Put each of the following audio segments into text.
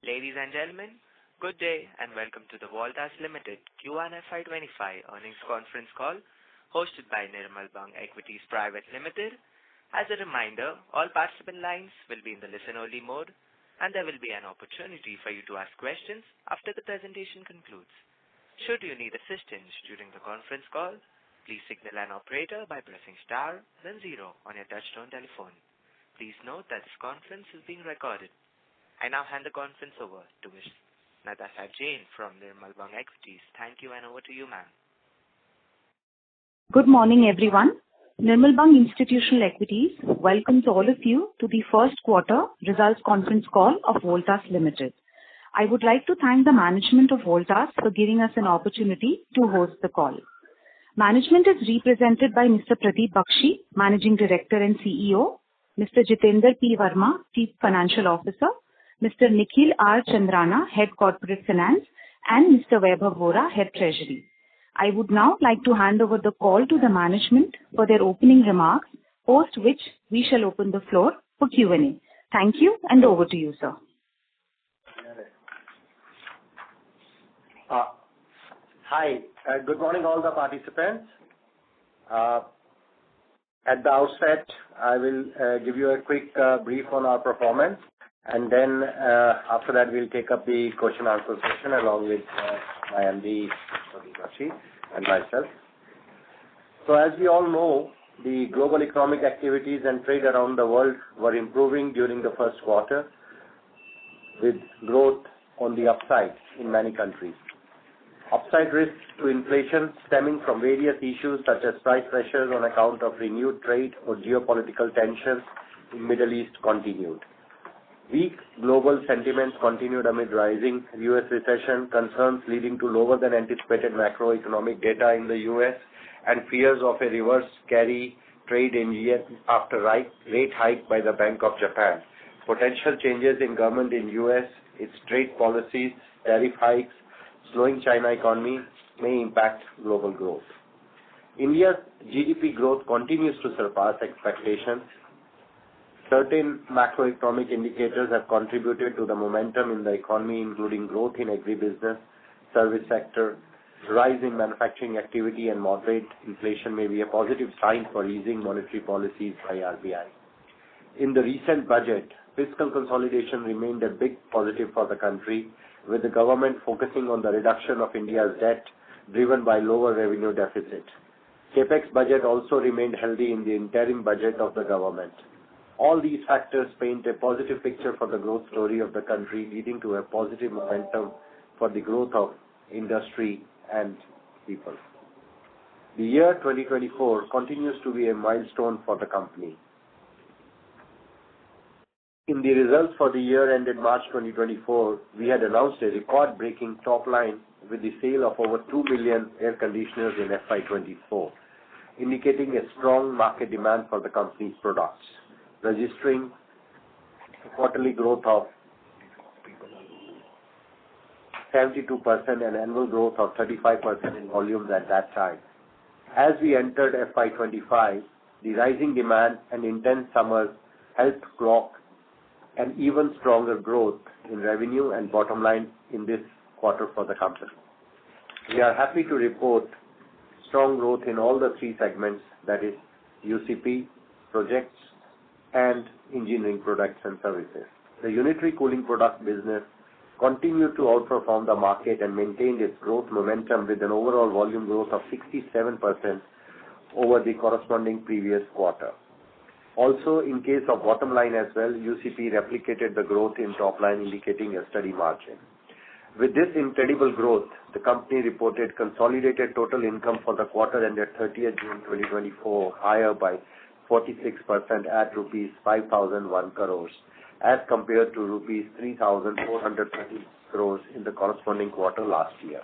Ladies and gentlemen, good day and welcome to the Voltas Ltd Q1 FY’25 earnings conference call hosted by Nirmal Bang Equities Private Limited. As a reminder, all participant lines will be in the listen-only mode and there will be an opportunity for you to ask questions after the presentation concludes. Should you need assistance during the conference call, please signal an operator by pressing star then 0 on your touchtone telephone. Please note that this conference is being recorded. I now hand the conference over to Ms. Natasha Jain from Nirmal Bang Equities. Thank you and over to you, ma'am. Good morning, everyone. Nirmal Bang Institutional Equities welcomes all of you to the first quarter results conference call of Voltas Ltd. I would like to thank the management of Voltas for giving us an opportunity to host the call. Management is represented by Mr. Pradeep Bakshi, Managing Director and CEO, Mr. Jitender P. Verma, Chief Financial Officer, Mr. Nikhil R. Chandrana, Head Corporate Finance, and Mr. Vaibhav Vora, Head Treasury. I would now like to hand over the call to the management for their opening remarks, post which we shall open the floor for Q&A. Thank you and over to you, sir. Hi, good morning all the participants. At the outset, I will give you a quick brief on our performance, and then after that we'll take up the question answer session along with my MD Pradeep Bakshi and myself. So as we all know, the global economic activities and trade around the world were improving during the first quarter with growth on the upside in many countries. Upside risks to inflation stemming from various issues such as price pressures on account of renewed trade or geopolitical tensions in Middle East continued. Weak global sentiments continued amid rising U.S. recession concerns leading to lower than anticipated macroeconomic data in the U.S. and fears of a reverse carry trade in yen after rate hike by the Bank of Japan. Potential changes in government in U.S., its trade policies, tariff hikes, slowing China economy may impact global growth. India's GDP growth continues to surpass expectations. Certain macroeconomic indicators have contributed to the momentum in the economy, including growth in agribusiness, service sector, rise in manufacturing activity, and moderate inflation may be a positive sign for easing monetary policies by RBI. In the recent budget, fiscal consolidation remained a big positive for the country, with the government focusing on the reduction of India's debt driven by lower revenue deficit. Capex budget also remained healthy in the interim budget of the government. All these factors paint a positive picture for the growth story of the country, leading to a positive momentum for the growth of industry and people. The year 2024 continues to be a milestone for the company. In the results for the year ended March 2024, we had announced a record-breaking top line with the sale of over 2 million air conditioners in FY'24, indicating a strong market demand for the company's products, registering a quarterly growth of 72% and annual growth of 35% in volumes at that time. As we entered FY'25, the rising demand and intense summers helped clock an even stronger growth in revenue and bottom line in this quarter for the company. We are happy to report strong growth in all the three segments, that is UCP, projects, and engineering products and services. The unitary cooling product business continued to outperform the market and maintained its growth momentum with an overall volume growth of 67% over the corresponding previous quarter. Also, in case of bottom line as well, UCP replicated the growth in top line, indicating a steady margin. With this incredible growth, the company reported consolidated total income for the quarter ended 30th June 2024 higher by 46% at rupees 5,001 crores as compared to rupees 3,430 crores in the corresponding quarter last year.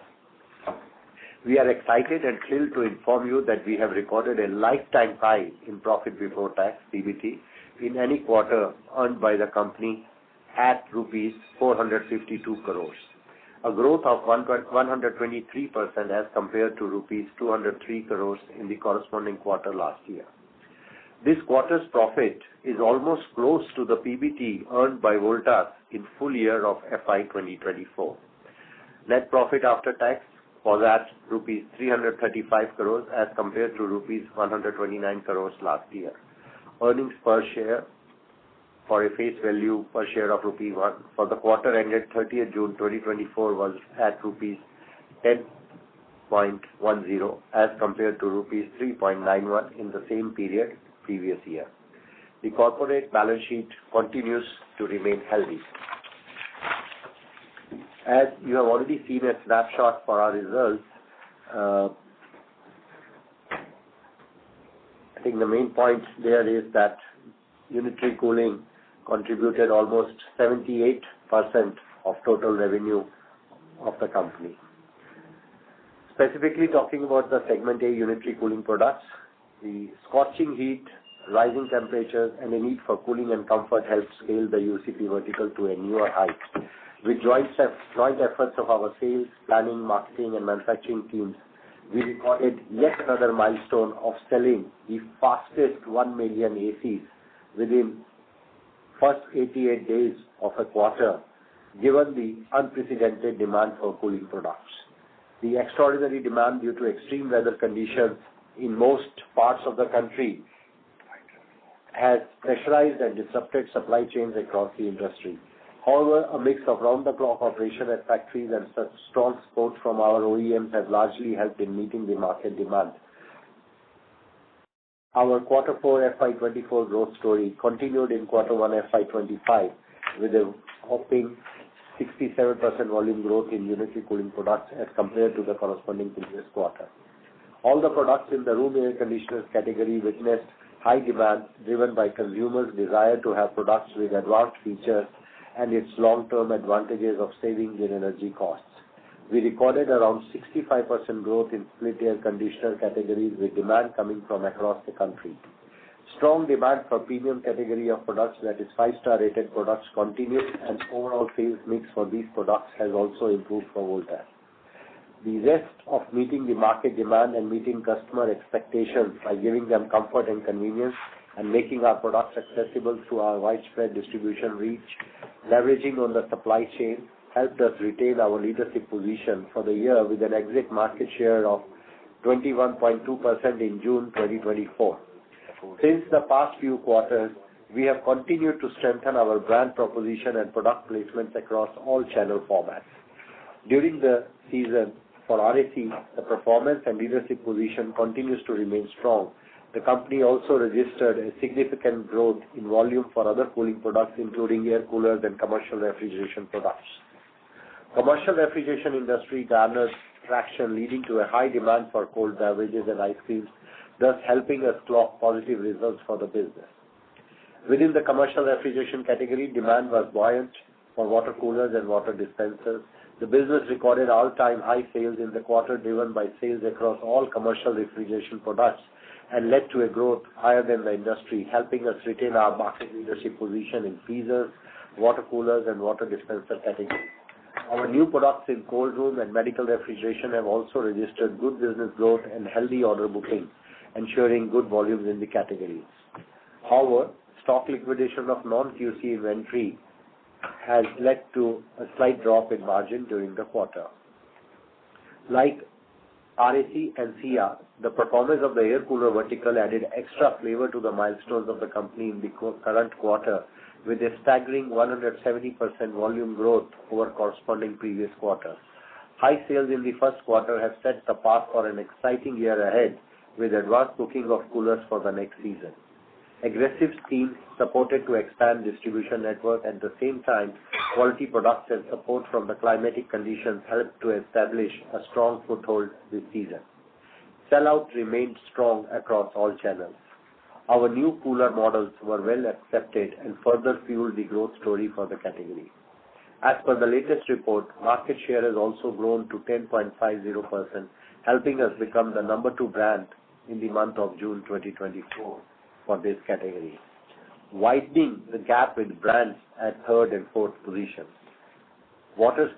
We are excited and thrilled to inform you that we have recorded a lifetime high in profit before tax (PBT) in any quarter earned by the company at rupees 452 crores, a growth of 123% as compared to rupees 203 crores in the corresponding quarter last year. This quarter's profit is almost close to the PBT earned by Voltas in full year of FY 2024. Net profit after tax was at rupees 335 crores as compared to rupees 129 crores last year. Earnings per share for a face value per share of rupee 1 for the quarter ended 30th June 2024 was at rupees 10.10 as compared to rupees 3.91 in the same period previous year. The corporate balance sheet continues to remain healthy. As you have already seen a snapshot for our results, I think the main point there is that unitary cooling contributed almost 78% of total revenue of the company. Specifically talking about the segment A unitary cooling products, the scorching heat, rising temperatures, and a need for cooling and comfort helped scale the UCP vertical to a newer height. With joint efforts of our sales, planning, marketing, and manufacturing teams, we recorded yet another milestone of selling the fastest 1 million ACs within first 88 days of a quarter, given the unprecedented demand for cooling products. The extraordinary demand due to extreme weather conditions in most parts of the country has pressurized and disrupted supply chains across the industry. However, a mix of round-the-clock operation at factories and such strong support from our OEMs has largely helped in meeting the market demand. Our Q4 FY24 growth story continued in Q1 FY25 with a whopping 67% volume growth in unitary cooling products as compared to the corresponding previous quarter. All the products in the room air conditioners category witnessed high demand driven by consumers' desire to have products with advanced features and its long-term advantages of savings in energy costs. We recorded around 65% growth in split air conditioner categories with demand coming from across the country. Strong demand for premium category of products, that is 5-star rated products, continued, and overall sales mix for these products has also improved for Voltas. The rest of meeting the market demand and meeting customer expectations by giving them comfort and convenience and making our products accessible through our widespread distribution reach, leveraging on the supply chain, helped us retain our leadership position for the year with an exit market share of 21.2% in June 2024. Since the past few quarters, we have continued to strengthen our brand proposition and product placements across all channel formats. During the season for RAC, the performance and leadership position continues to remain strong. The company also registered a significant growth in volume for other cooling products, including air coolers and commercial refrigeration products. Commercial refrigeration industry garnered traction, leading to a high demand for cold beverages and ice creams, thus helping us clock positive results for the business. Within the commercial refrigeration category, demand was buoyant for water coolers and water dispensers. The business recorded all-time high sales in the quarter, driven by sales across all commercial refrigeration products, and led to a growth higher than the industry, helping us retain our market leadership position in freezers, water coolers, and water dispenser categories. Our new products in cold room and medical refrigeration have also registered good business growth and healthy order booking, ensuring good volumes in the categories. However, stock liquidation of non-QC inventory has led to a slight drop in margin during the quarter. Like RAC and CR, the performance of the air cooler vertical added extra flavor to the milestones of the company in the current quarter, with a staggering 170% volume growth over corresponding previous quarter. High sales in the first quarter have set the path for an exciting year ahead, with advanced booking of coolers for the next season. Aggressive schemes supported to expand distribution network. At the same time, quality products and support from the climatic conditions helped to establish a strong foothold this season. Sellout remained strong across all channels. Our new cooler models were well accepted and further fueled the growth story for the category. As per the latest report, market share has also grown to 10.50%, helping us become the number 2 brand in the month of June 2024 for this category, widening the gap with brands at 3rd and 4th positions. Water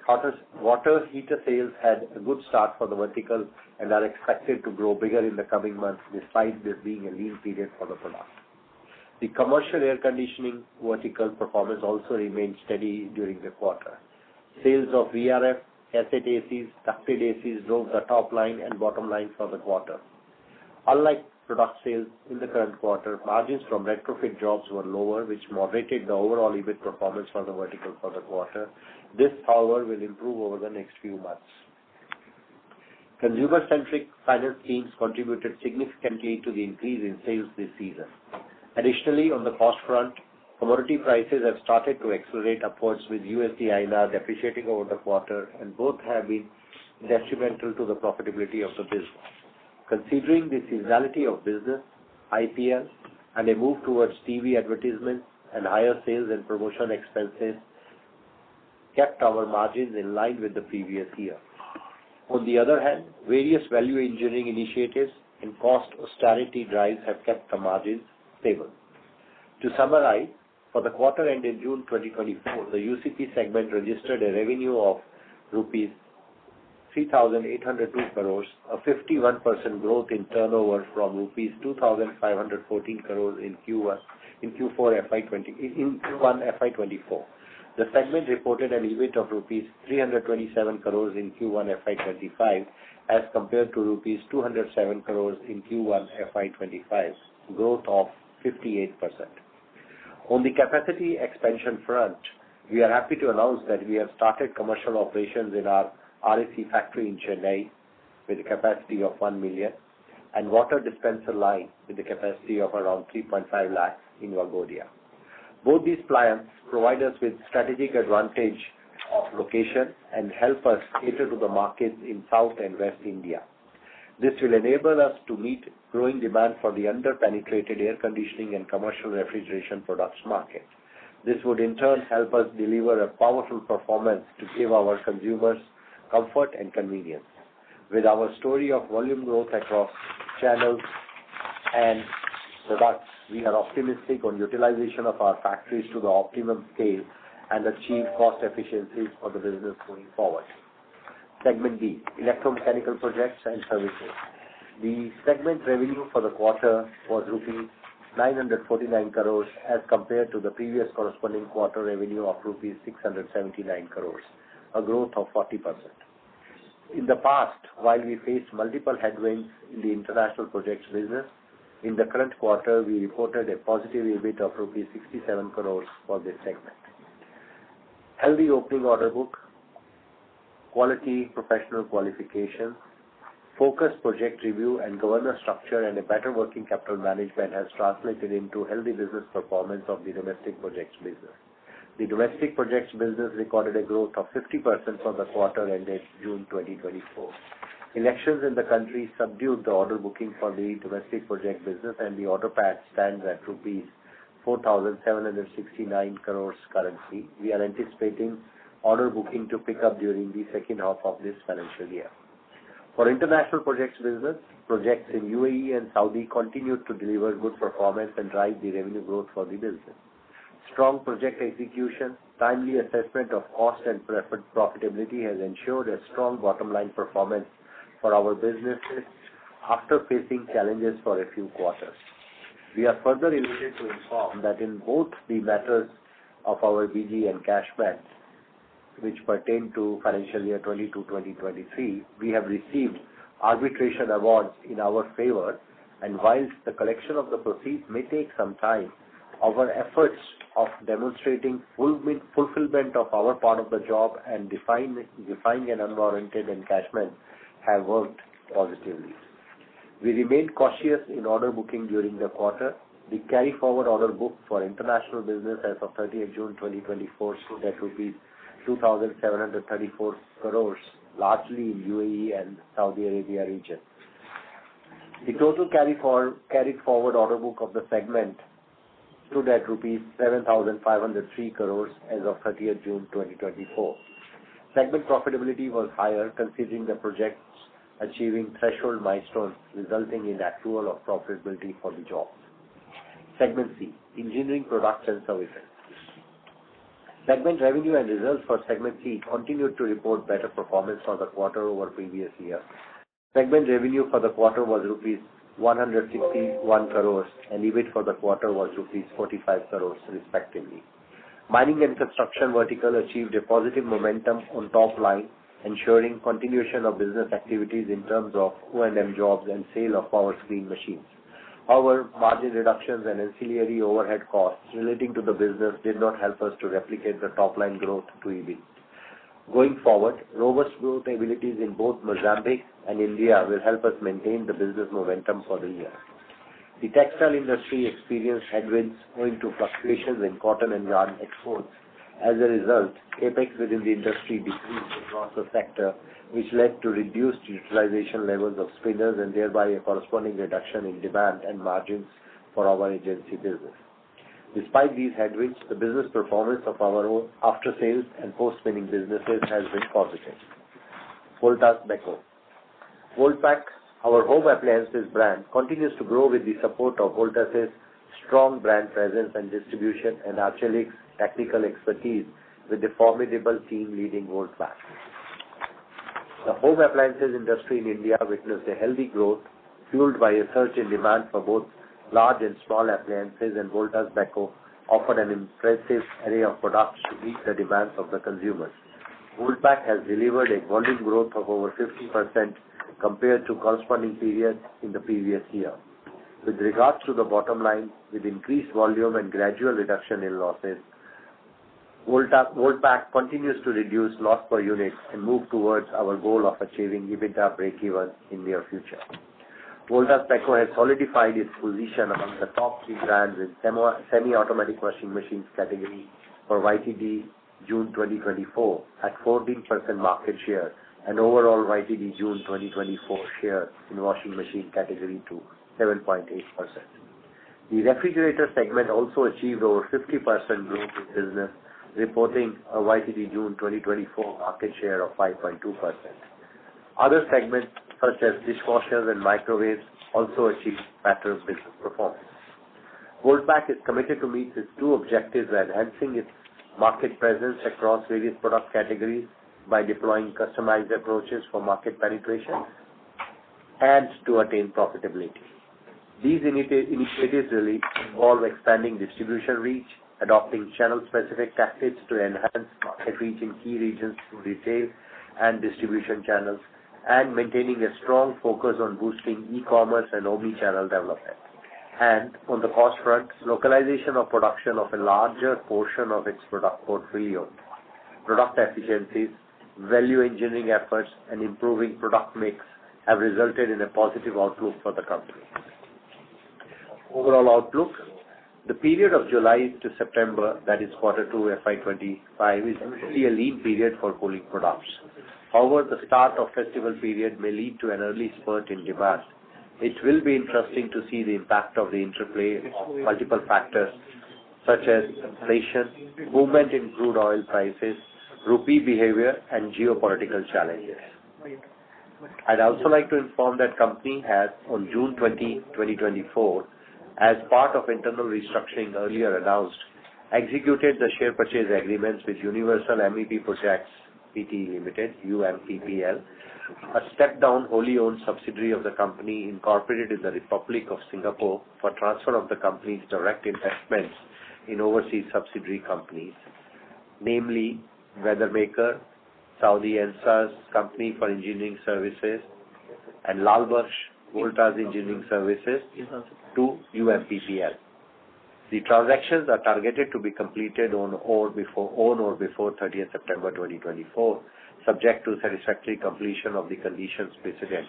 heater sales had a good start for the vertical and are expected to grow bigger in the coming months, despite this being a lean period for the product. The commercial air conditioning vertical performance also remained steady during the quarter. Sales of VRF, cassette ACs, ducted ACs drove the top line and bottom line for the quarter. Unlike product sales in the current quarter, margins from retrofit jobs were lower, which moderated the overall EBIT performance for the vertical for the quarter. This, however, will improve over the next few months. Consumer-centric finance schemes contributed significantly to the increase in sales this season. Additionally, on the cost front, commodity prices have started to accelerate upwards with USD-INR depreciating over the quarter, and both have been detrimental to the profitability of the business. Considering the seasonality of business, IPL, and a move towards TV advertisements and higher sales and promotion expenses kept our margins in line with the previous year. On the other hand, various value engineering initiatives and cost austerity drives have kept the margins stable. To summarize, for the quarter ended June 2024, the UCP segment registered a revenue of rupees 3,802 crores, a 51% growth in turnover from rupees 2,514 crores in Q1 FY'24. The segment reported an EBIT of rupees 327 crores in Q1 FY'25 as compared to rupees 207 crores in Q1 FY'25, growth of 58%. On the capacity expansion front, we are happy to announce that we have started commercial operations in our RAC factory in Chennai with a capacity of 1 million and water dispenser line with a capacity of around 3.5 lakhs in Vagodia. Both these plants provide us with strategic advantage of location and help us cater to the markets in South and West India. This will enable us to meet growing demand for the under-penetrated air conditioning and commercial refrigeration products market. This would in turn help us deliver a powerful performance to give our consumers comfort and convenience. With our story of volume growth across channels and products, we are optimistic on utilization of our factories to the optimum scale and achieve cost efficiencies for the business going forward. Segment B, Electromechanical Projects and Services. The segment revenue for the quarter was rupees 949 crores as compared to the previous corresponding quarter revenue of rupees 679 crores, a growth of 40%. In the past, while we faced multiple headwinds in the international projects business, in the current quarter, we reported a positive EBIT of rupees 67 crores for this segment. Healthy opening order book, quality professional qualifications, focused project review and governance structure and a better working capital management has translated into healthy business performance of the domestic projects business. The domestic projects business recorded a growth of 50% for the quarter ended June 2024. Elections in the country subdued the order booking for the domestic project business, and the order pad stands at rupees 4,769 crores currently. We are anticipating order booking to pick up during the second half of this financial year. For international projects business, projects in UAE and Saudi continued to deliver good performance and drive the revenue growth for the business. Strong project execution, timely assessment of cost and profitability has ensured a strong bottom line performance for our businesses after facing challenges for a few quarters. We are further elated to inform that in both the matters of our BG and cashback, which pertain to financial year 22-2023, we have received arbitration awards in our favor, and whilst the collection of the proceeds may take some time, our efforts of demonstrating fulfillment of our part of the job and defying an unwarranted encashment have worked positively. We remain cautious in order booking during the quarter. The carry-forward order book for international business as of 30th June 2024 stood at rupees 2,734 crores, largely in UAE and Saudi Arabia region. The total carried forward order book of the segment stood at rupees 7,503 crores as of 30th June 2024. Segment profitability was higher considering the projects achieving threshold milestones resulting in accrual of profitability for the jobs. Segment C, Engineering Products and Services. Segment revenue and results for Segment C continued to report better performance for the quarter over previous year. Segment revenue for the quarter was rupees 161 crores, and EBIT for the quarter was rupees 45 crores, respectively. Mining and construction vertical achieved a positive momentum on top line, ensuring continuation of business activities in terms of O&M jobs and sale of power screen machines. However, margin reductions and ancillary overhead costs relating to the business did not help us to replicate the top-line growth to EBIT. Going forward, robust growth abilities in both Mozambique and India will help us maintain the business momentum for the year. The textile industry experienced headwinds owing to fluctuations in cotton and yarn exports. As a result, capex within the industry decreased across the sector, which led to reduced utilization levels of spinners and thereby a corresponding reduction in demand and margins for our agency business. Despite these headwinds, the business performance of our after-sales and post-spinning businesses has been positive. Voltas Beko. Voltpack, our home appliances brand, continues to grow with the support of Voltas' strong brand presence and distribution and Arcelik's technical expertise with the formidable team leading Voltpack. The home appliances industry in India witnessed a healthy growth fueled by a surge in demand for both large and small appliances, and Voltas Beko offered an impressive array of products to meet the demands of the consumers. Voltpack has delivered a volume growth of over 50% compared to corresponding period in the previous year. With regards to the bottom line, with increased volume and gradual reduction in losses, Voltpack continues to reduce loss per unit and move towards our goal of achieving EBITDA break-even in near future. Voltas Beko has solidified its position among the top 3 brands in semi-automatic washing machines category for YTD June 2024 at 14% market share and overall YTD June 2024 share in washing machine category to 7.8%. The refrigerator segment also achieved over 50% growth in business, reporting a YTD June 2024 market share of 5.2%. Other segments such as dishwashers and microwaves also achieved better business performance. Voltpack is committed to meet its 2 objectives by enhancing its market presence across various product categories by deploying customized approaches for market penetration and to attain profitability. These initiatives really involve expanding distribution reach, adopting channel-specific tactics to enhance market reach in key regions through retail and distribution channels, and maintaining a strong focus on boosting e-commerce and omni-channel development. And on the cost front, localization of production of a larger portion of its product portfolio, product efficiencies, value engineering efforts, and improving product mix have resulted in a positive outlook for the company. Overall outlook: the period of July to September, that is Q2 FY'25, is usually a lean period for cooling products. However, the start of festival period may lead to an early spurt in demand. It will be interesting to see the impact of the interplay of multiple factors such as inflation, movement in crude oil prices, rupee behavior, and geopolitical challenges. I'd also like to inform that company has, on June 20, 2024, as part of internal restructuring earlier announced, executed the share purchase agreements with Universal MEP Projects Pte. Limited, UMPPL, a step-down wholly owned subsidiary of the company incorporated in the Republic of Singapore for transfer of the company's direct investments in overseas subsidiary companies, namely Weathermaker, Saudi Ensas Company for Engineering Services, and Lalbursh Voltas Engineering Services to UMPPL. The transactions are targeted to be completed on or before 30th September 2024, subject to satisfactory completion of the conditions precedent,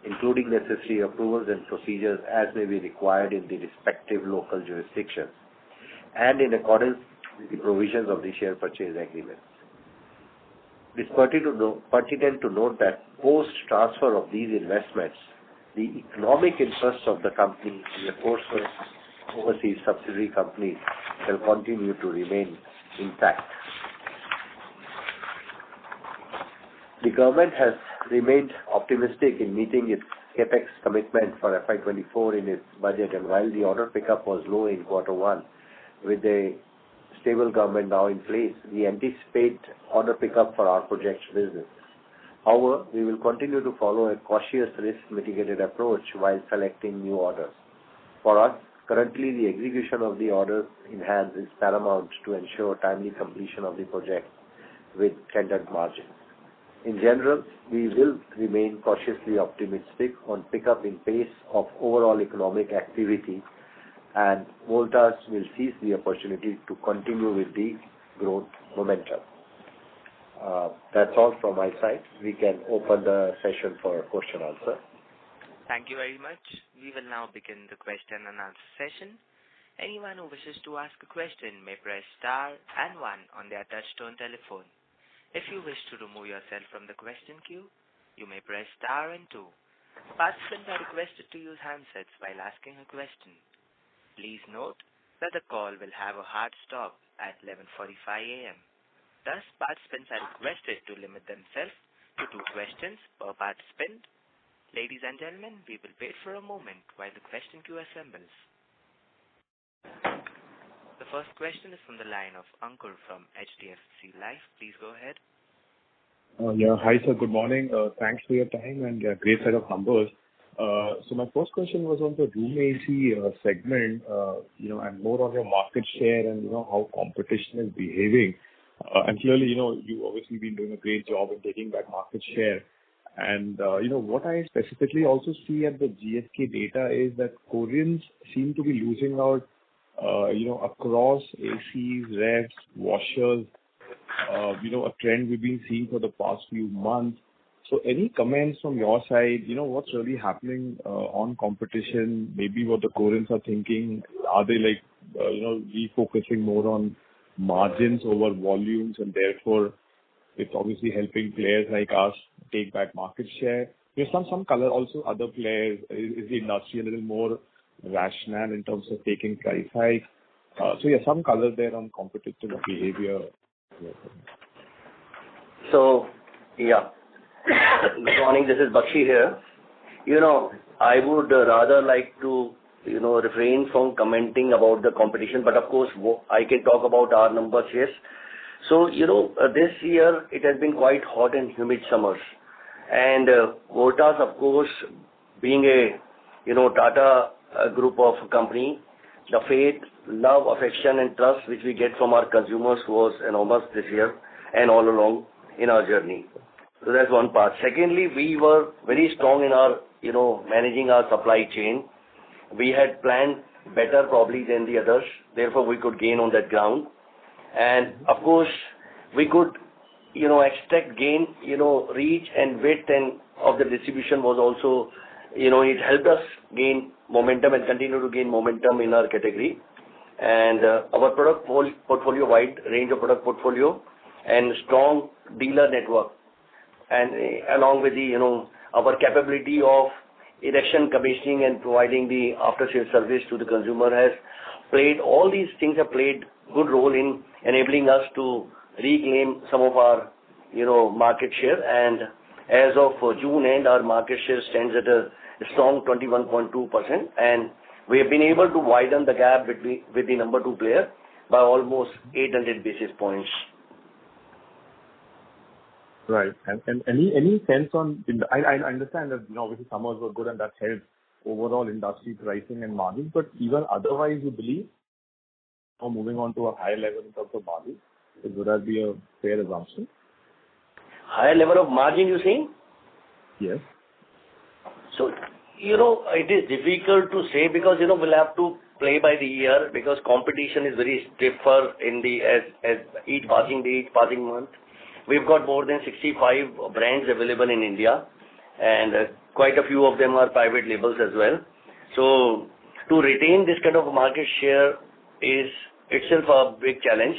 including necessary approvals and procedures as may be required in the respective local jurisdictions, and in accordance with the provisions of the share purchase agreements. It is pertinent to note that post-transfer of these investments, the economic interests of the company in the course of overseas subsidiary companies shall continue to remain intact. The government has remained optimistic in meeting its capex commitment for FY'24 in its budget, and while the order pickup was low in Q1, with a stable government now in place, we anticipate order pickup for our projects business. However, we will continue to follow a cautious risk-mitigated approach while selecting new orders. For us, currently the execution of the orders in hand is paramount to ensure timely completion of the project with tendered margins. In general, we will remain cautiously optimistic on pickup in pace of overall economic activity, and Voltas will seize the opportunity to continue with the growth momentum. That's all from my side. We can open the session for question answer. Thank you very much. We will now begin the question and answer session. Anyone who wishes to ask a question may press star and 1 on their touchtone telephone. If you wish to remove yourself from the question queue, you may press star and 2. Participants are requested to use handsets while asking a question. Please note that the call will have a hard stop at 11:45 a.m. Thus, participants are requested to limit themselves to 2 questions per participant. Ladies and gentlemen, we will wait for a moment while the question queue assembles. The first question is from the line of Ankur from HDFC Life. Please go ahead. Hi, sir. Good morning. Thanks for your time and great set of numbers. So my first question was on the room AC segment, and more on your market share and, how competition is behaving. And clearly, you've obviously been doing a great job in taking back market share. And, what I specifically also see at the GSK data is that Koreans seem to be losing out, across ACs, revs, washers, a trend we've been seeing for the past few months. So any comments from your side, what's really happening on competition, maybe what the Koreans are thinking? Are they refocusing more on margins over volumes, and therefore it's obviously helping players like us take back market share? There's some color also, other players, is the industry a little more rational in terms of taking price hikes? Some color there on competitive behavior. So, good morning, this is Bakshi here. I would rather like to, refrain from commenting about the competition, but of course, I can talk about our numbers, yes. So, this year it has been quite hot and humid summers. And Voltas, of course, being a, Tata group of company, the faith, love, affection and trust which we get from our consumers was enormous this year and all along in our journey. So that's one part. Secondly, we were very strong in our, managing our supply chain. We had planned better probably than the others. Therefore, we could gain on that ground. And of course, we could, extract gain, reach and width and of the distribution was also, it helped us gain momentum and continue to gain momentum in our category. And our product portfolio, wide range of product portfolio and strong dealer network, and along with the, our capability of erection, commissioning and providing the after-sales service to the consumer all these things have played good role in enabling us to reclaim some of our, market share. And as of June end, our market share stands at a strong 21.2%, and we have been able to widen the gap with the number 2 player by almost 800 basis points. Right. And any sense on, I understand that, obviously summers were good and that helped overall industry pricing and margins, but even otherwise you believe, moving on to a higher level in terms of margins, would that be a fair assumption? Higher level of margin, you saying? Yes. So, it is difficult to say because, we'll have to play by the ear because competition is very stiffer in the, as each passing day, each passing month. We've got more than 65 brands available in India, and quite a few of them are private labels as well. So, to retain this kind of market share is itself a big challenge.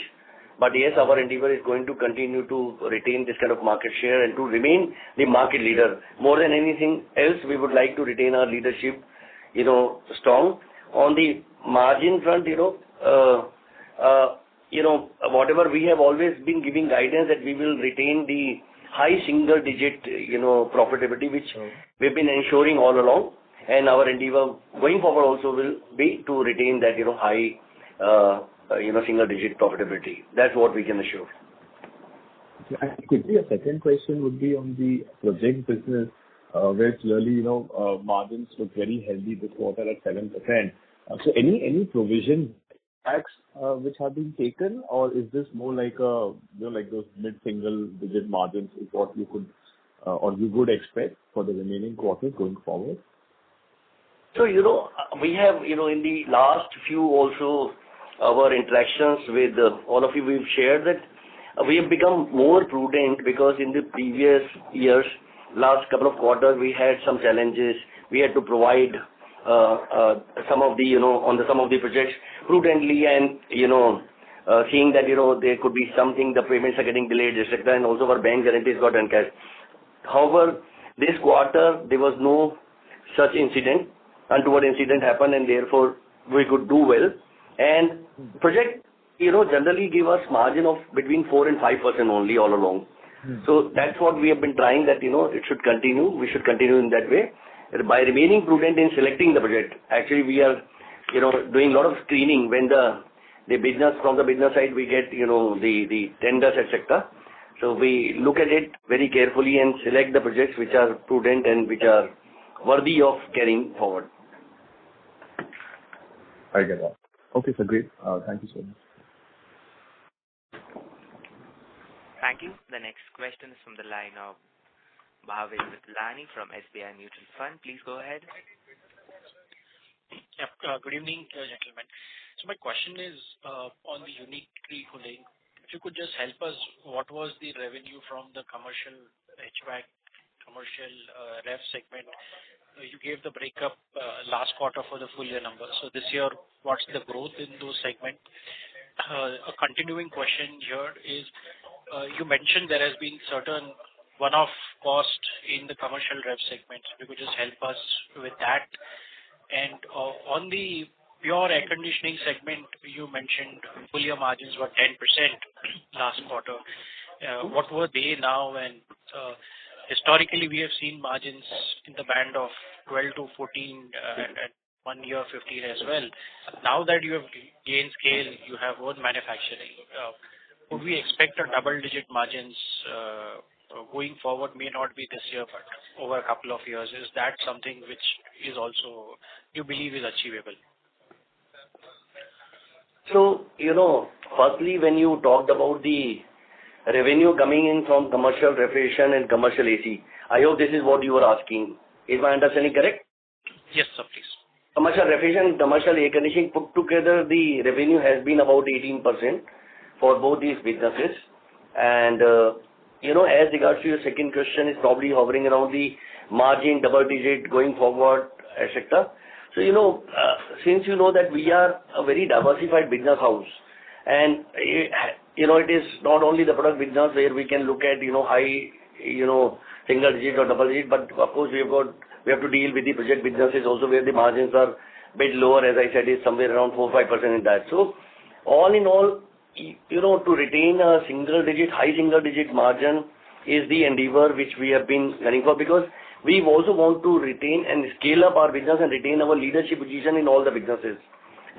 But yes, our endeavor is going to continue to retain this kind of market share and to remain the market leader. More than anything else, we would like to retain our leadership, strong. On the margin front, whatever we have always been giving guidance that we will retain the high single digit, profitability, which we've been ensuring all along. And our endeavor going forward also will be to retain that, high, single digit profitability. That's what we can assure. And quickly, a second question would be on the project business, where clearly, margins look very healthy this quarter at 7%. So any provision tax which have been taken, or is this more like like those mid-single digit margins is what you could or you would expect for the remaining quarters going forward? So, we have, in the last few also our interactions with all of you, we've shared that we have become more prudent because in the previous years, last couple of quarters, we had some challenges. We had to provide some of the, on some of the projects prudently and, seeing that, there could be something, the payments are getting delayed, etc., and also our bank guarantees got encashed. However, this quarter, there was no such incident, untoward incident happened, and therefore we could do well. And project, generally give us margin of between 4 and 5% only all along. So that's what we have been trying, that, it should continue. We should continue in that way. By remaining prudent in selecting the project, actually we are, doing a lot of screening when the business, from the business side, we get, the tenders, etc. So we look at it very carefully and select the projects which are prudent and which are worthy of carrying forward. I get that. Okay, so great. Thank you so much. Thank you. The next question is from the line of Bhavin Vithlani from SBI Mutual Fund. Please go ahead. Yeah, good evening, gentlemen. So my question is on the unitary cooling. If you could just help us, what was the revenue from the commercial HVAC, commercial ref segment? You gave the breakup last quarter for the full year numbers. So this year, what's the growth in those segments? A continuing question here is, you mentioned there has been certain one-off cost in the commercial ref segment. If you could just help us with that. And on the pure air conditioning segment, you mentioned full year margins were 10% last quarter. What were they now? And historically, we have seen margins in the band of 12 to 14 and 1 year 15 as well. Now that you have gained scale, you have own manufacturing. Would we expect a double-digit margins going forward? May not be this year, but over a couple of years. Is that something which is also you believe is achievable? So, firstly, when you talked about the revenue coming in from commercial refrigeration and commercial AC, I hope this is what you were asking. Is my understanding correct? Yes, sir, please. Commercial refrigeration and commercial air conditioning put together, the revenue has been about 18% for both these businesses. And, as regards to your second question, is probably hovering around the margin double digit going forward, etc. So, since you know that we are a very diversified business house, and, it is not only the product business where we can look at, high, single digit or double digit, but of course we have to deal with the project businesses also where the margins are a bit lower, as I said, is somewhere around 4-5% in that. So, all in all, to retain a high single digit margin is the endeavor which we have been running for, because we also want to retain and scale up our business and retain our leadership position in all the businesses.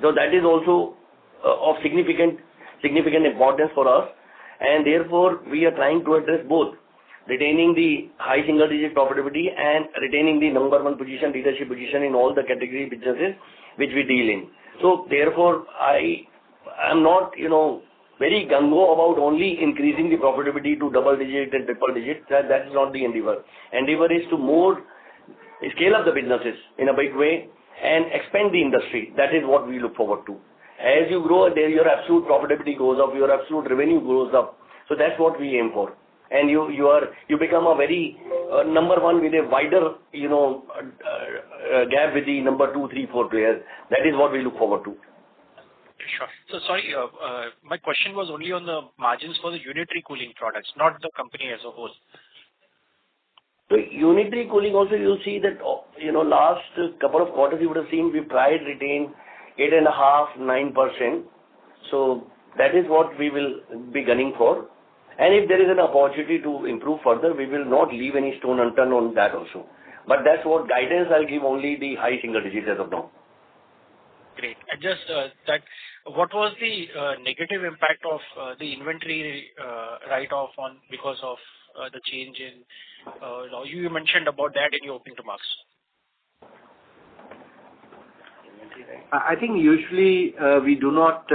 So that is also of significant importance for us, and therefore we are trying to address both, retaining the high single digit profitability and retaining the number one position, leadership position in all the category businesses which we deal in. So therefore I am not, very gung-ho about only increasing the profitability to double digit and triple digit. That is not the endeavor. Endeavor is to more scale up the businesses in a big way and expand the industry. That is what we look forward to. As you grow, your absolute profitability goes up, your absolute revenue goes up. So that's what we aim for. And you become a very number one with a wider, gap with the number 2, 3, 4 players. That is what we look forward to. Sure. So sorry, my question was only on the margins for the unitary cooling products, not the company as a whole. So unitary cooling also, you'll see that, last couple of quarters you would have seen we've tried retain 8.5%, 9%. So that is what we will be gunning for. And if there is an opportunity to improve further, we will not leave any stone unturned on that also. But that's what guidance I'll give, only the high single digits as of now. Great. And just that, what was the negative impact of the inventory write-off on because of the change in you mentioned about that in your opening remarks. I think usually we do not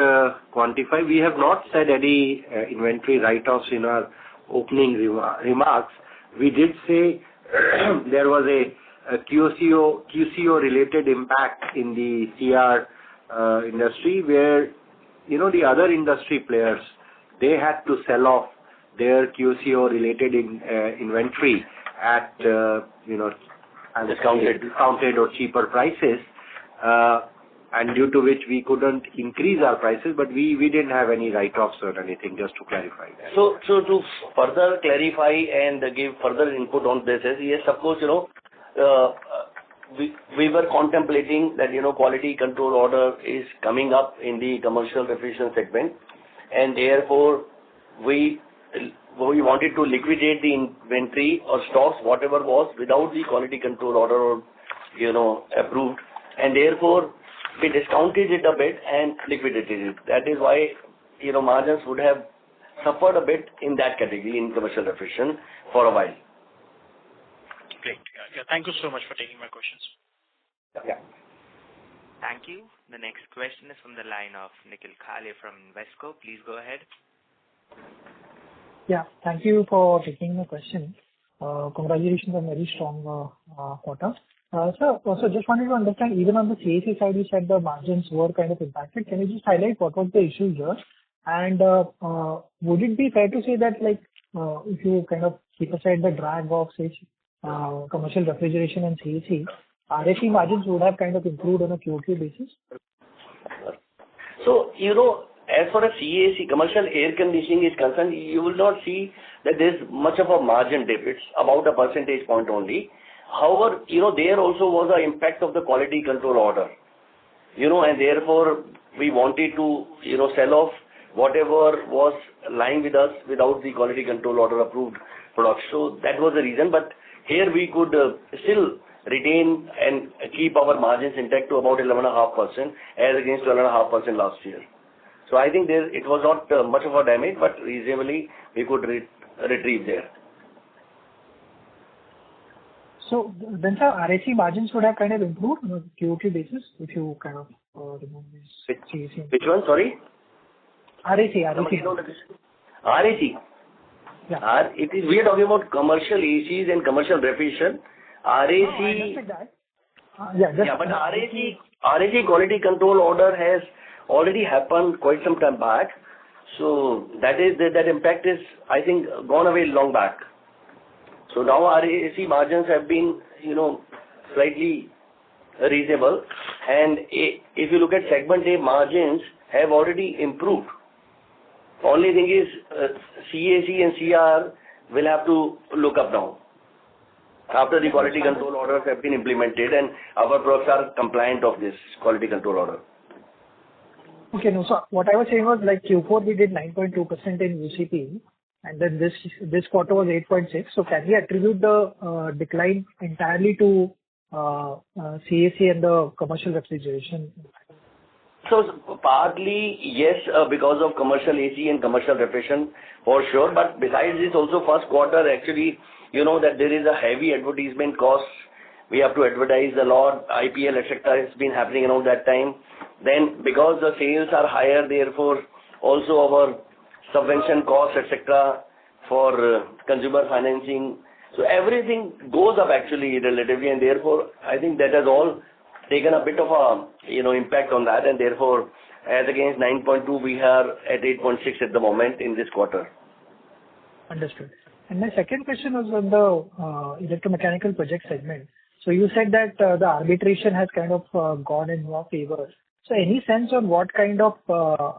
quantify. We have not said any inventory write-offs in our opening remarks. We did say there was a QCO related impact in the CR industry where, the other industry players, they had to sell off their QCO related inventory at, discounted or cheaper prices. And due to which we couldn't increase our prices, but we didn't have any write-offs or anything, just to clarify that. So to further clarify and give further input on this is, yes, of course, we were contemplating that, quality control order is coming up in the commercial refrigeration segment, and therefore we wanted to liquidate the inventory or stocks, whatever was, without the quality control order or, approved, and therefore we discounted it a bit and liquidated it. That is why, margins would have suffered a bit in that category in commercial refrigeration for a while. Great. Yeah, thank you so much for taking my questions. Yeah. Thank you. The next question is from the line of Nikhil Khale from Invesco. Please go ahead. Yeah, thank you for taking the question. Congratulations on very strong quarter. Sir, also just wanted to understand, even on the CAC side, you said the margins were kind of impacted. Can you just highlight what was the issue here? And would it be fair to say that, if you kind of keep aside the drag of, say, commercial refrigeration and CAC, RAC margins would have kind of improved on a QOQ basis? So, as far as CAC, commercial air conditioning is concerned, you will not see that there's much of a margin dip. It's about a percentage point only. However, there also was an impact of the quality control order, and therefore we wanted to, sell off whatever was lying with us without the quality control order approved products. So that was the reason. But here we could still retain and keep our margins intact to about 11.5% as against 12.5% last year. So I think it was not much of a damage, but reasonably we could retrieve there. So then, sir, RAC margins would have kind of improved on a QOQ basis if you kind of remove this CAC. Which one? Sorry? RAC. RAC. Yeah. We are talking about commercial ACs and commercial refrigeration. RAC. No, I understood that. But RAC quality control order has already happened quite some time back. So that impact is, I think, gone away long back. So now RAC margins have been, slightly reasonable. And if you look at segment A, margins have already improved. Only thing is, CAC and CR will have to look up now, after the quality control orders have been implemented and our products are compliant of this quality control order. Okay, no, so what I was saying was Q4 we did 9.2% in UCP, and then this quarter was 8.6%. So can we attribute the decline entirely to CAC and the commercial refrigeration? So partly yes, because of commercial AC and commercial refrigeration for sure. But besides this, also first quarter actually, that there is a heavy advertisement cost. We have to advertise a lot. IPL, etc. has been happening around that time. Then because the sales are higher, therefore also our subvention costs, etc. for consumer financing. So everything goes up actually relatively, and therefore I think that has all taken a bit of a impact on that, and therefore as against 9.2 we are at 8.6 at the moment in this quarter. Understood. And my second question was on the electromechanical project segment. So you said that the arbitration has kind of gone in your favor. So any sense on what kind of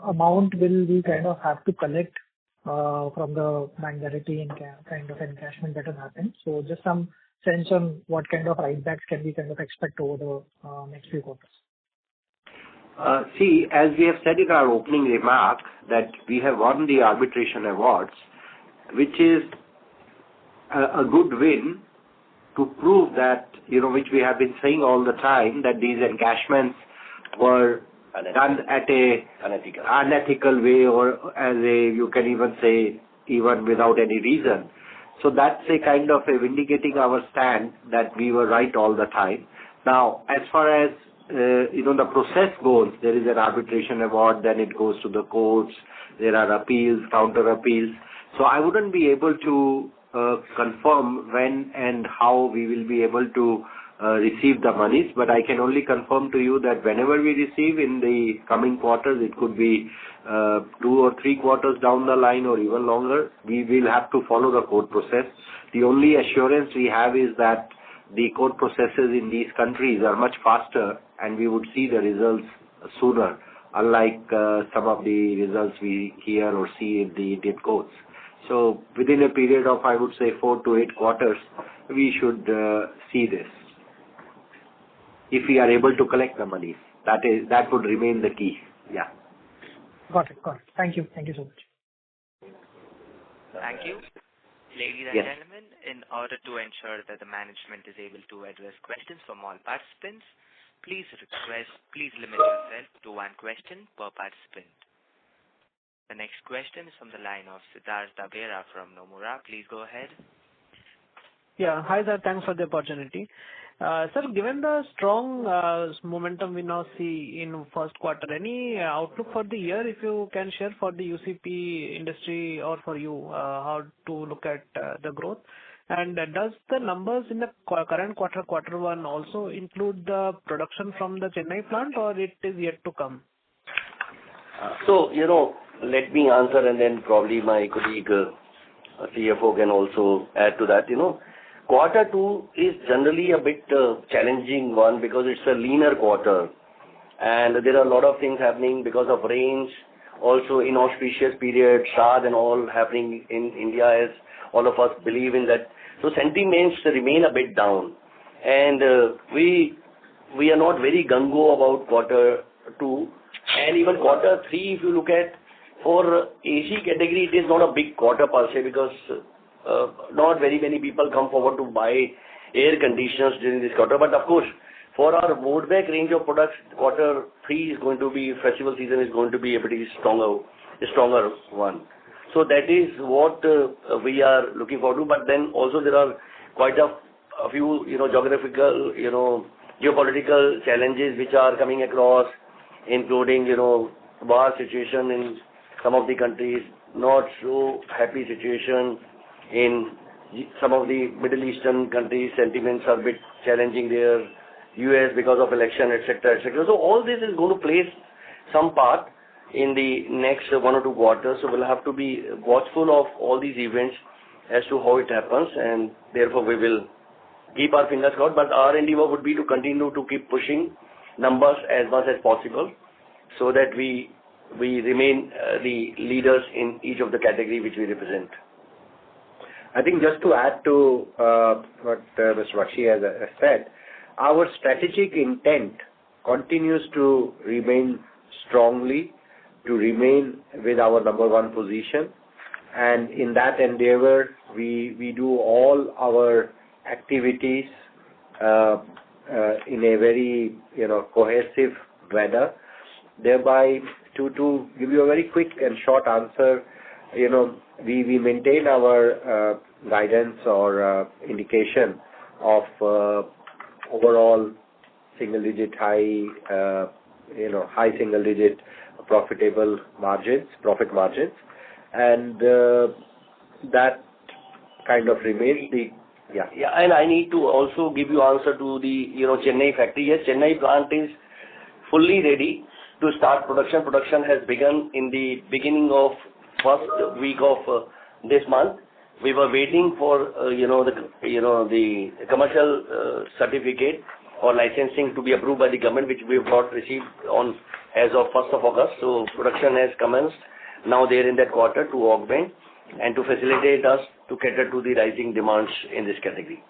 amount will we kind of have to collect from the minority and kind of encashment that has happened? So just some sense on what kind of write-backs can we kind of expect over the next few quarters? See, as we have said in our opening remark, that we have won the arbitration awards, which is a good win to prove that, which we have been saying all the time, that these encashments were done at a unethical way, or as a, you can even say, even without any reason. So that's a kind of a vindicating our stand that we were right all the time. Now, as far as the process goes, there is an arbitration award, then it goes to the courts, there are appeals, counter appeals. So I wouldn't be able to confirm when and how we will be able to receive the monies, but I can only confirm to you that whenever we receive in the coming quarters, it could be 2 or 3 quarters down the line or even longer, we will have to follow the court process. The only assurance we have is that the court processes in these countries are much faster and we would see the results sooner, unlike some of the results we hear or see in the Indian courts. So within a period of, I would say, 4 to 8 quarters, we should see this. If we are able to collect the money, that would remain the key. Yeah. Got it. Thank you so much. Thank you. Ladies and gentlemen, in order to ensure that the management is able to address questions from all participants, please limit yourself to one question per participant. The next question is from the line of Siddharth Dabera from Nomura. Please go ahead. Yeah. Hi, sir. Thanks for the opportunity. Sir, given the strong momentum we now see in first quarter, any outlook for the year, if you can share for the UCP industry or for you, how to look at the growth? And does the numbers in the current quarter one, also include the production from the Chennai plant, or it is yet to come? So, let me answer, and then probably my colleague CFO can also add to that. Quarter 2 is generally a bit challenging one because it's a leaner quarter, and there are a lot of things happening because of rains, also inauspicious period, Shraddh and all happening in India, as all of us believe in that. So sentiments remain a bit down, and we are not very gung-ho about quarter 2, and even quarter 3, if you look at, for AC category, it is not a big quarter per se, because not very many people come forward to buy air conditioners during this quarter. But of course, for our wood bag range of products, quarter 3 is going to be, festival season is going to be a pretty stronger one. So that is what we are looking forward to. But then also there are quite a few, geographical, geopolitical challenges which are coming across, including, war situation in some of the countries, not so happy situation in some of the Middle Eastern countries, sentiments are a bit challenging there, US because of election, etc., etc. So all this is going to play some part in the next 1 or 2 quarters. So we'll have to be watchful of all these events as to how it happens, and therefore we will keep our fingers crossed. But our endeavor would be to continue to keep pushing numbers as much as possible, so that we remain the leaders in each of the category which we represent. I think just to add to what Mr. Bakshi has said, our strategic intent continues to remain strongly, to remain with our number 1 position, and in that endeavor, we do all our activities in a very cohesive manner. Thereby, to give you a very quick and short answer, we maintain our guidance or indication of overall single-digit, high single-digit profit margins, and that kind of remains the. Yeah, and I need to also give you answer to the Chennai factory. Yes, Chennai plant is fully ready to start production. Production has begun in the beginning of first week of this month. We were waiting for the commercial certificate or licensing to be approved by the government, which we have got received on as of 1st of August. So production has commenced. Now they are in that quarter to augment and to facilitate us to cater to the rising demands in this category.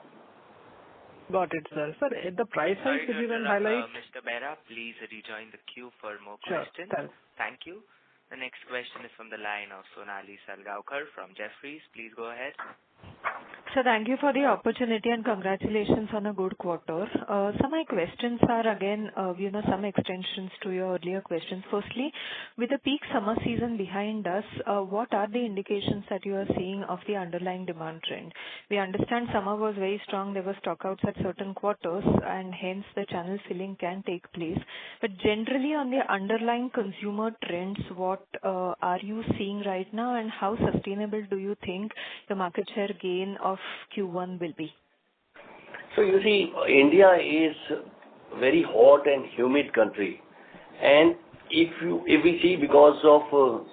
Got it, sir. Sir, the price hike, if you can highlight. Mr. Bera, please rejoin the queue for more questions. Sure. Thank you. The next question is from the line of Sonali Salgaonkar from Jefferies. Please go ahead. So thank you for the opportunity and congratulations on a good quarter. So my questions are again, some extensions to your earlier questions. Firstly, with the peak summer season behind us, what are the indications that you are seeing of the underlying demand trend? We understand summer was very strong. There were stockouts at certain quarters and hence the channel filling can take place. But generally on the underlying consumer trends, what are you seeing right now and how sustainable do you think the market share gain of Q1 will be? So you see, India is very hot and humid country, and if we see because of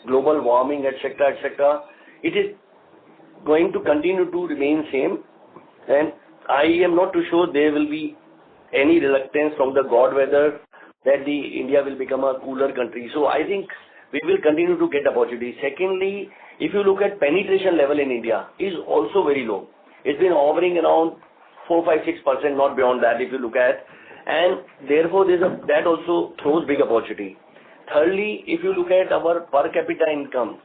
global warming, etc., it is going to continue to remain same. And I am not too sure there will be any reluctance from the God weather that India will become a cooler country. So I think we will continue to get opportunities. Secondly, if you look at penetration level in India, is also very low. It's been hovering around 4, 5, 6%, not beyond that if you look at. And therefore, that also throws big opportunity. Thirdly, if you look at our per capita income,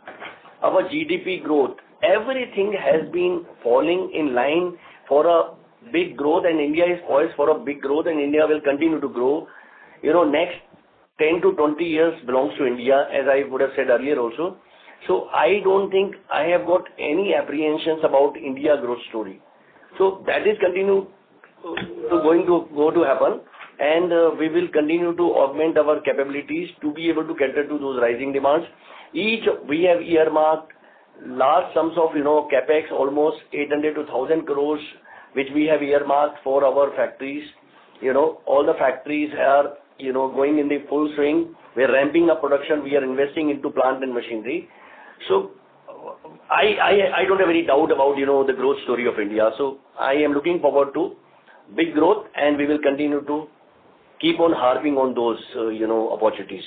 our GDP growth, everything has been falling in line for a big growth, and India is poised for a big growth, and India will continue to grow. Next 10 to 20 years belongs to India, as I would have said earlier also. So I don't think I have got any apprehensions about India growth story. So that is going to happen, and we will continue to augment our capabilities to be able to cater to those rising demands. We have earmarked large sums of capex, almost 800 to 1,000 crores, which we have earmarked for our factories. All the factories are going in the full swing. We are ramping up production. We are investing into plant and machinery. So I don't have any doubt about the growth story of India. So I am looking forward to big growth, and we will continue to keep on harping on those opportunities.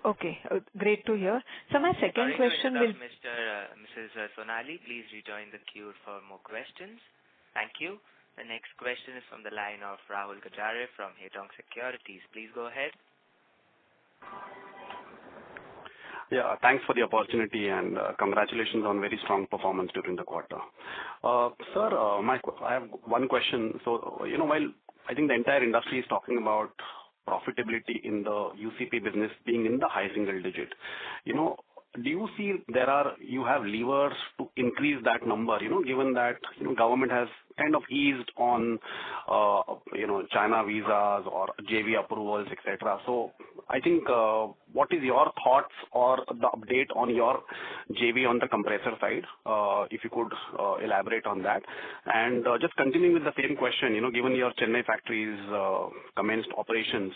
Okay, great to hear. So my second question will... Mrs. Sonali, please rejoin the queue for more questions. Thank you. The next question is from the line of Rahul Gajare from Haitong Securities. Please go ahead. Yeah, thanks for the opportunity and congratulations on very strong performance during the quarter. Sir, I have one question. So, while I think the entire industry is talking about profitability in the UCP business being in the high single digit, do you see you have levers to increase that number, given that government has kind of eased on China visas or JV approvals, etc. So I think what is your thoughts or the update on your JV on the compressor side, if you could elaborate on that. And just continuing with the same question, given your Chennai factories commenced operations,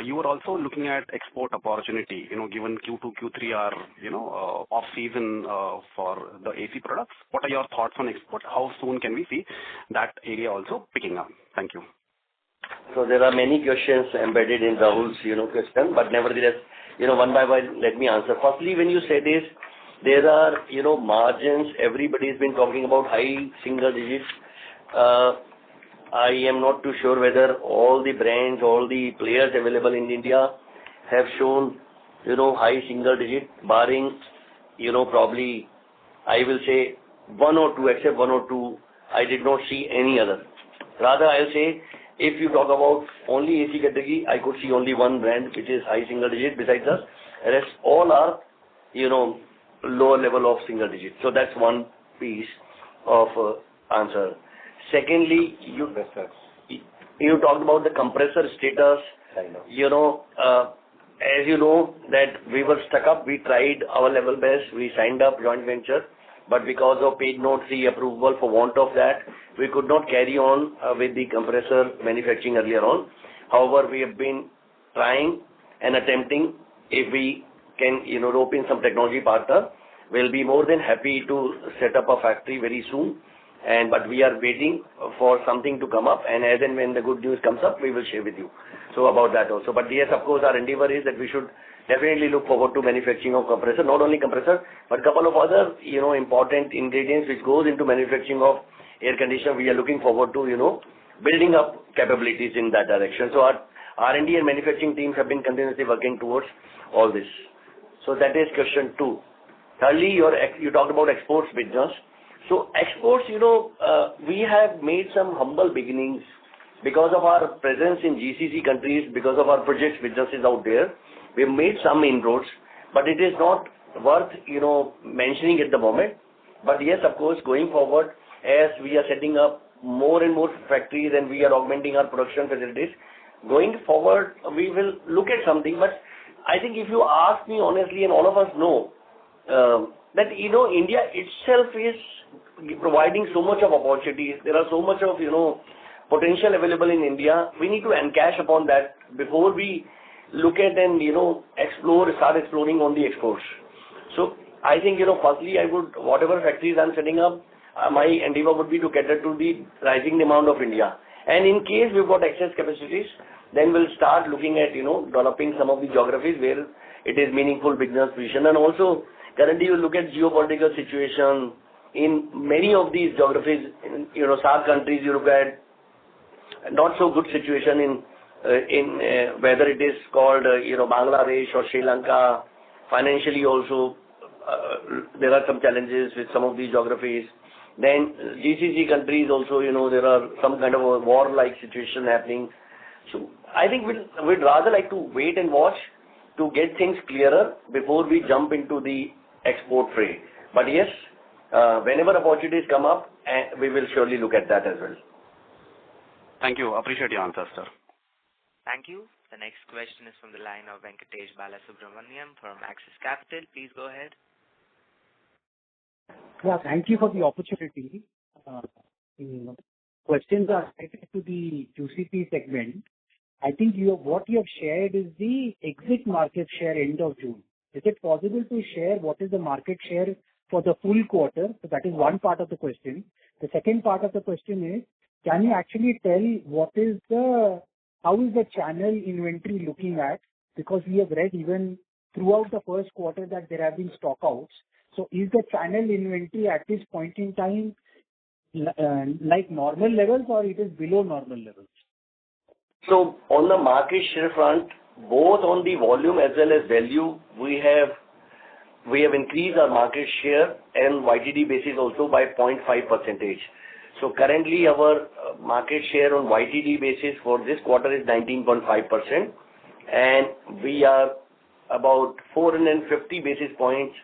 you were also looking at export opportunity, given Q2, Q3 are off season for the AC products. What are your thoughts on export? How soon can we see that area also picking up? Thank you. So there are many questions embedded in Rahul's question, but nevertheless, one by one, let me answer. Firstly, when you say this, there are margins. Everybody's been talking about high single digits. I am not too sure whether all the brands, all the players available in India have shown high single digit, barring probably I will say one or two, except one or two. I did not see any other. Rather, I'll say, if you talk about only AC category, I could see only one brand which is high single digit besides us. The rest all are, lower level of single digit. So that's one piece of answer. Secondly, you talked about the compressor status. As you know that we were stuck up, we tried our level best, we signed up joint venture, but because of paid note 3 approval, for want of that, we could not carry on with the compressor manufacturing earlier on. However, we have been trying and attempting. If we can rope in some technology partner, we'll be more than happy to set up a factory very soon. But we are waiting for something to come up, and as and when the good news comes up, we will share with you. So about that also. But yes, of course, our endeavor is that we should definitely look forward to manufacturing of compressor, not only compressor, but a couple of other, important ingredients which goes into manufacturing of air conditioner. We are looking forward to, building up capabilities in that direction. So our R&D and manufacturing teams have been continuously working towards all this. So that is question 2. Thirdly, you talked about exports business. So exports, we have made some humble beginnings because of our presence in GCC countries, because of our projects businesses out there. We've made some inroads, but it is not worth, mentioning at the moment. But yes, of course, going forward, as we are setting up more and more factories and we are augmenting our production facilities, going forward, we will look at something. But I think if you ask me honestly, and all of us know, that, India itself is providing so much of opportunities. There are so much of, potential available in India. We need to encash upon that before we look at and, start exploring on the exports. So I think, firstly, whatever factories I'm setting up, my endeavor would be to cater to the rising demand of India. And in case we've got excess capacities, then we'll start looking at, developing some of the geographies where it is meaningful business vision. And also, currently you look at geopolitical situation in many of these geographies, SAARC countries, you look at not so good situation in whether it is called, Bangladesh or Sri Lanka. Financially also, there are some challenges with some of these geographies. Then GCC countries also, there are some kind of a war-like situation happening. So I think we'd rather like to wait and watch to get things clearer before we jump into the export fray. But yes, whenever opportunities come up, we will surely look at that as well. Thank you. Appreciate your answer, sir. Thank you. The next question is from the line of Venkatesh Balasubramaniam from Axis Capital. Please go ahead. Yeah, thank you for the opportunity. Questions are related to the QCP segment. I think what you have shared is the exit market share end of June. Is it possible to share what is the market share for the full quarter? So that is one part of the question. The second part of the question is, can you actually tell how is the channel inventory looking at? Because we have read even throughout the first quarter that there have been stockouts. So is the channel inventory at this point in time like normal levels, or it is below normal levels? So on the market share front, both on the volume as well as value, we have increased our market share and YTD basis also by 0.5%. So currently our market share on YTD basis for this quarter is 19.5%, and we are about 450 basis points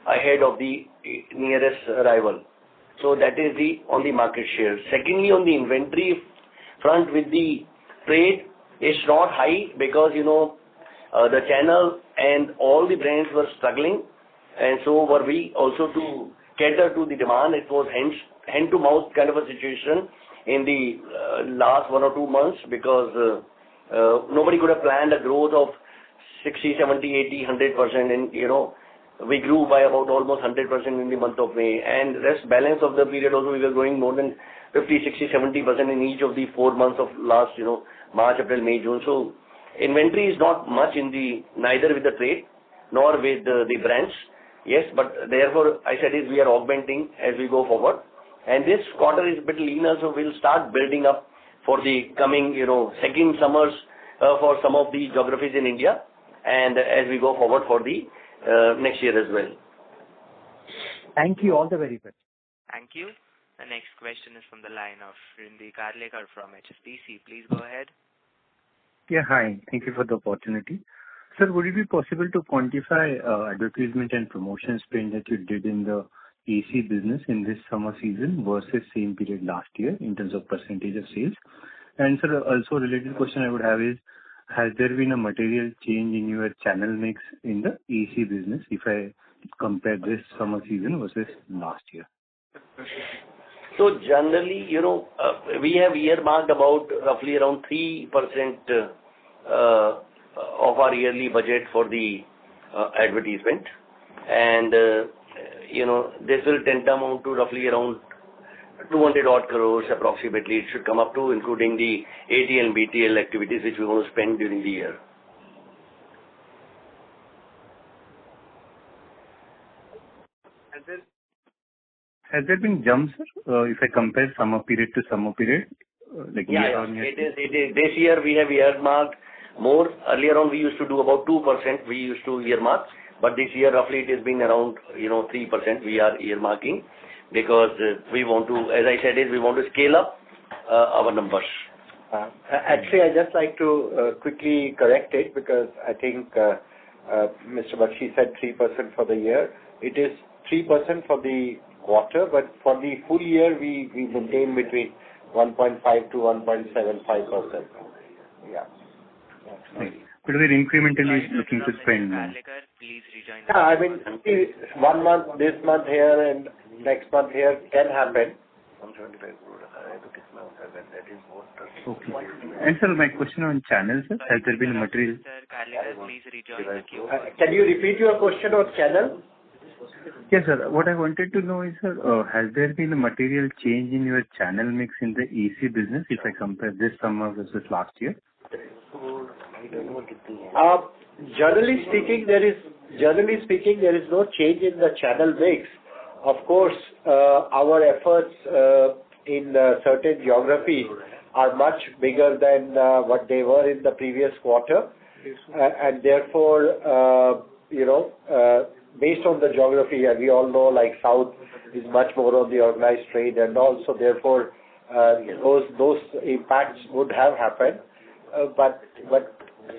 ahead of the nearest rival. So that is on the market share. Secondly, on the inventory front with the trade, it's not high because, the channel and all the brands were struggling, and so were we also to cater to the demand. It was hand-to-mouth kind of a situation in the last 1 or 2 months because nobody could have planned a growth of 60, 70, 80, 100%, and, we grew by about almost 100% in the month of May. And rest balance of the period also we were growing more than 50, 60, 70% in each of the 4 months of last, March, April, May, June. So inventory is not much neither with the trade nor with the brands. Yes, but therefore I said we are augmenting as we go forward. And this quarter is a bit leaner, so we'll start building up for the coming, second summers for some of the geographies in India, and as we go forward for the next year as well. Thank you. All the very best. Thank you. The next question is from the line of Rindi Karlekar from HSBC. Please go ahead. Yeah, hi. Thank you for the opportunity. Sir, would it be possible to quantify advertisement and promotion spend that you did in the AC business in this summer season versus same period last year in terms of percentage of sales? And sir, also related question I would have is, has there been a material change in your channel mix in the AC business if I compare this summer season versus last year? So generally, we have earmarked about roughly around 3% of our yearly budget for the advertisement, and this will tend to amount to roughly around 200 odd crores approximately. It should come up to, including the ATL and BTL activities which we want to spend during the year. Has there been jumps, if I compare summer period to summer period? Year on year? It is. This year we have earmarked more. Earlier on we used to do about 2%, we used to earmark, but this year roughly it has been around 3% we are earmarking. because we want to, as I said, we want to scale up our numbers. Actually, I'd just like to quickly correct it, because I think Mr. Bakshi said 3% for the year. It is 3% for the quarter, but for the full year, we maintain between 1.5 to 1.75%. Yeah. But we're incrementally looking to spend more. Please rejoin. Yeah, I mean, 1 month, this month here and next month here can happen. Okay. And sir, my question on channels, sir, has there been a material? Mr. Karlekar, please rejoin the queue. Can you repeat your question on channel? Yes, sir. What I wanted to know is, sir, has there been a material change in your channel mix in the AC business if I compare this summer versus last year? Generally speaking, there is no change in the channel mix. Of course, our efforts in certain geographies are much bigger than what they were in the previous quarter, and therefore, based on the geography, and we all know, like South is much more on the organized trade, and also therefore those impacts would have happened. But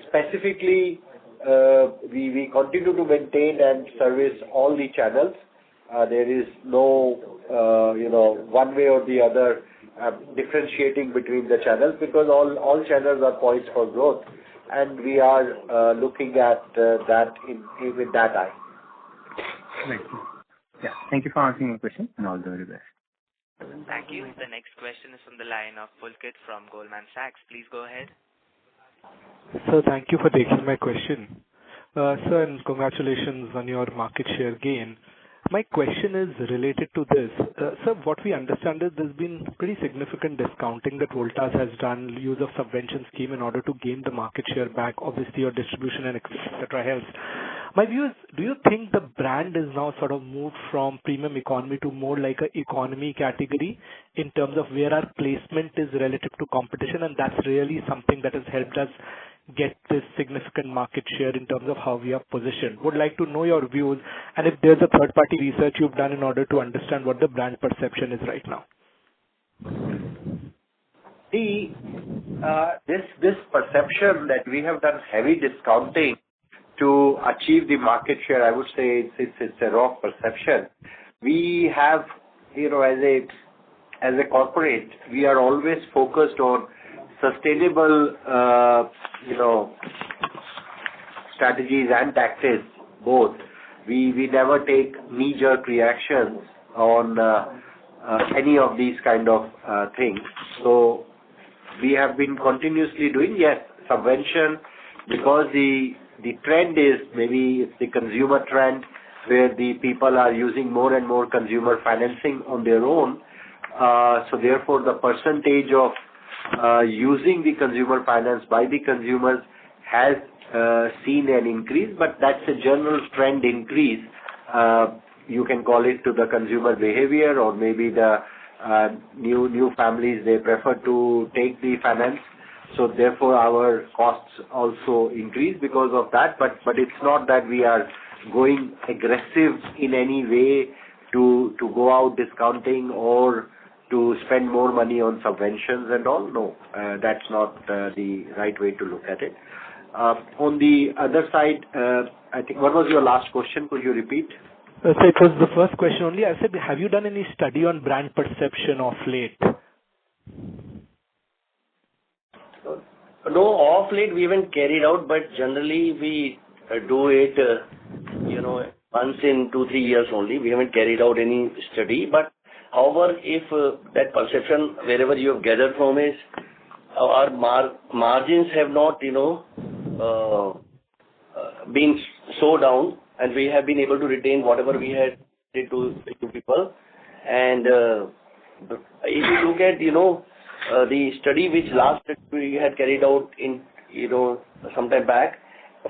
specifically, we continue to maintain and service all the channels. There is no, one way or the other differentiating between the channels, because all channels are poised for growth, and we are looking at that with that eye. Right. Yeah. Thank you for answering my question, and all the very best. Thank you. The next question is from the line of Pulkit from Goldman Sachs. Please go ahead. Sir, thank you for taking my question. Sir, and congratulations on your market share gain. My question is related to this. Sir, what we understand is there's been pretty significant discounting that Voltas has done, use of subvention scheme in order to gain the market share back. Obviously, your distribution and etc. helps. My view is, do you think the brand is now sort of moved from premium economy to more like a economy category in terms of where our placement is relative to competition, and that's really something that has helped us get this significant market share in terms of how we are positioned? Would like to know your views, and if there's a third-party research you've done in order to understand what the brand perception is right now. This perception that we have done heavy discounting to achieve the market share, I would say it's a wrong perception. We have, as a corporate, we are always focused on sustainable, strategies and tactics, both. We never take knee-jerk reactions on any of these kind of things. So we have been continuously doing, yes, subvention, because the trend is, maybe it's the consumer trend, where the people are using more and more consumer financing on their own. So therefore, the percentage of using the consumer finance by the consumers has seen an increase, but that's a general trend increase. You can call it to the consumer behavior, or maybe the new families, they prefer to take the finance. So therefore, our costs also increase because of that. But it's not that we are going aggressive in any way to go out discounting or to spend more money on subventions and all. No, that's not the right way to look at it. On the other side, I think, what was your last question? Could you repeat? So it was the first question only. I said, have you done any study on brand perception of late? No, of late we haven't carried out, but generally we do it, once in 2-3 years only. We haven't carried out any study. But however, if that perception, wherever you have gathered from, is our margins have not, been so down, and we have been able to retain whatever we had to people. And if you look at, the study which last we had carried out in, some time back,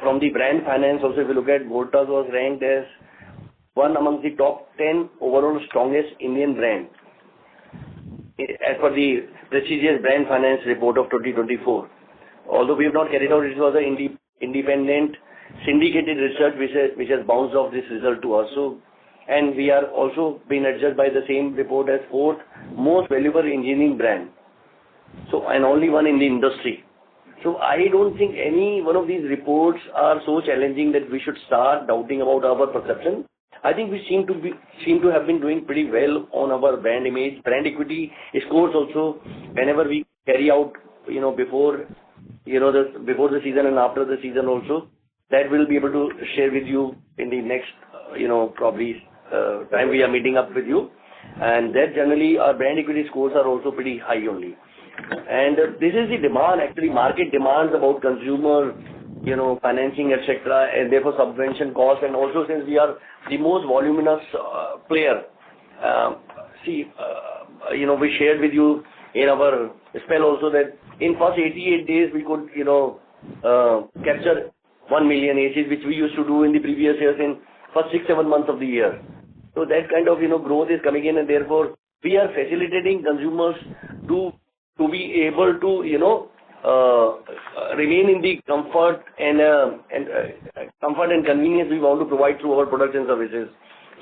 from the brand finance also, if you look at, Voltas was ranked as one among the top 10 overall strongest Indian brand, as per the prestigious brand finance report of 2024. Although we have not carried out, it was an independent syndicated research which has bounced off this result to us. So and we are also being adjudged by the same report as 4th most valuable engineering brand. So, and only one in the industry. So I don't think any one of these reports are so challenging that we should start doubting about our perception. I think we seem to have been doing pretty well on our brand image, brand equity scores also. Whenever we carry out, before the season and after the season also, that we'll be able to share with you in the next, probably time we are meeting up with you. And that generally our brand equity scores are also pretty high only. And this is the demand, actually market demands about consumer, financing, etc. and therefore subvention cost. And also since we are the most voluminous player, we shared with you in our spell also that in first 88 days we could, capture 1 million ACs, which we used to do in the previous years in first 6-7 months of the year. So that kind of, growth is coming in, and therefore we are facilitating consumers to be able to, remain in the comfort and convenience we want to provide through our products and services.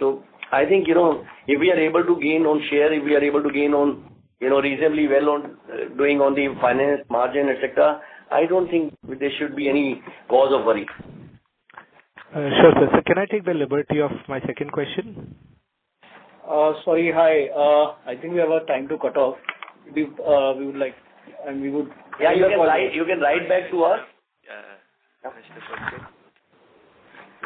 So I think, if we are able to gain on share, if we are able to gain on, reasonably well on doing on the finance margin, etc., I don't think there should be any cause of worry. Sure, sir. So can I take the liberty of my second question? Sorry, hi. I think we have a time to cut off. We would like, and we would. Yeah, you can write back to us.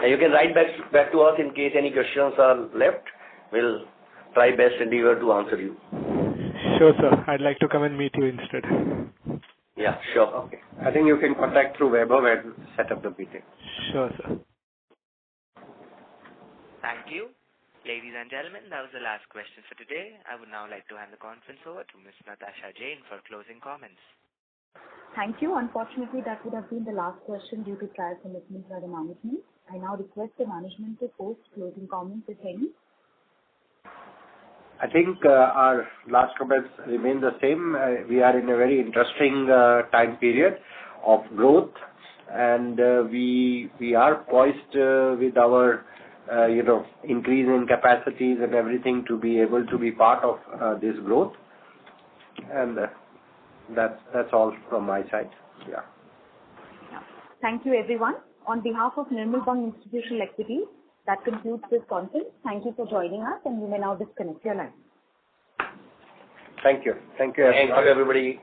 You can write back to us in case any questions are left. We'll try best endeavor to answer you. Sure, sir. I'd like to come and meet you instead. Yeah, sure. Okay. I think you can contact through Weber and set up the meeting. Sure, sir. Thank you. Ladies and gentlemen, that was the last question for today. I would now like to hand the conference over to Ms. Natasha Jain for closing comments. Thank you. Unfortunately, that would have been the last question due to prior commitments by the management. I now request the management to post closing comments, if any. I think our last comments remain the same. We are in a very interesting time period of growth, and we are poised with our increase in capacities and everything to be able to be part of this growth. And that's all from my side. Yeah. Thank you, everyone. On behalf of Nirmal Bang Institutional Equities, that concludes this conference. Thank you for joining us, and you may now disconnect your line. Thank you. Thank you, everybody.